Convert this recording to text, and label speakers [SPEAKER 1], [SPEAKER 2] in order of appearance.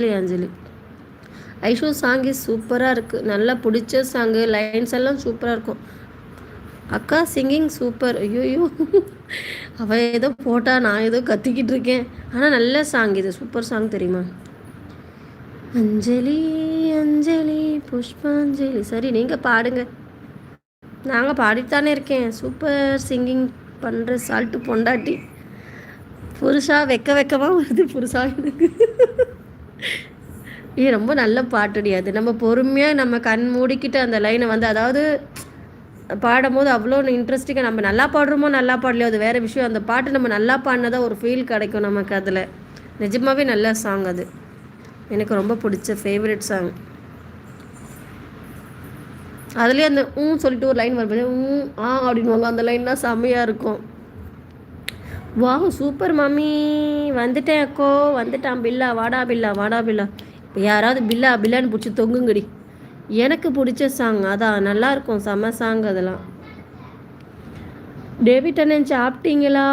[SPEAKER 1] Anjali. Aishu song is சூப்பராக இருக்குது, நல்லா பிடிச்ச சாங்கு, லைன்ஸ் எல்லாம் சூப்பராக இருக்கும். அக்கா சிங்கிங் சூப்பர். ஐயோயோ, அவள் ஏதோ போட்டா, நான் ஏதோ கத்திக்கிட்டு இருக்கேன். ஆனால் நல்ல சாங் இது, சூப்பர் சாங் தெரியுமா? அஞ்சலி அஞ்சலி புஷ்பாஞ்சலி. சரி, நீங்கள் பாடுங்க. நாங்கள் பாடித்தானே இருக்கேன். சூப்பர் சிங்கிங் பண்ணுற சால்ட்டு பொண்டாட்டி. புருஷா வெக்கமாக வருது புருஷா எனக்கு. ரொம்ப நல்ல பாட்டுடி அது. நம்ம பொறுமையாக நம்ம கண் மூடிக்கிட்டு அந்த லைனை வந்து, அதாவது பாடும்போது அவ்வளோ இன்ட்ரெஸ்டிங்காக, நம்ம நல்லா பாடுறோமோ நல்லா பாடலையோ அது வேறு விஷயம். அந்த பாட்டு நம்ம நல்லா பாடினதான் ஒரு ஃபீல் கிடைக்கும் நமக்கு அதில். நிஜமாகவே நல்ல சாங் அது, எனக்கு ரொம்ப பிடிச்ச ஃபேவரட் சாங். அதுலேயே அந்த சொல்லிட்டு ஒரு லைன் வரும்போது அப்படின்வாங்க, அந்த லைன்லாம் செம்மையாக இருக்கும். வா சூப்பர் மம்மி, வந்துட்டேன் அக்கோ, வந்துட்டான் பில்லா, வாடா பில்லா வாடா பில்லா. இப்போ யாராவது பில்லா பில்லான்னு பிடிச்சி தொங்குங்கடி. எனக்கு பிடிச்ச சாங் அதான், நல்லாயிருக்கும், செம்ம சாங் அதெல்லாம். டேவிட் அண்ணன் சாப்பிட்டீங்களா?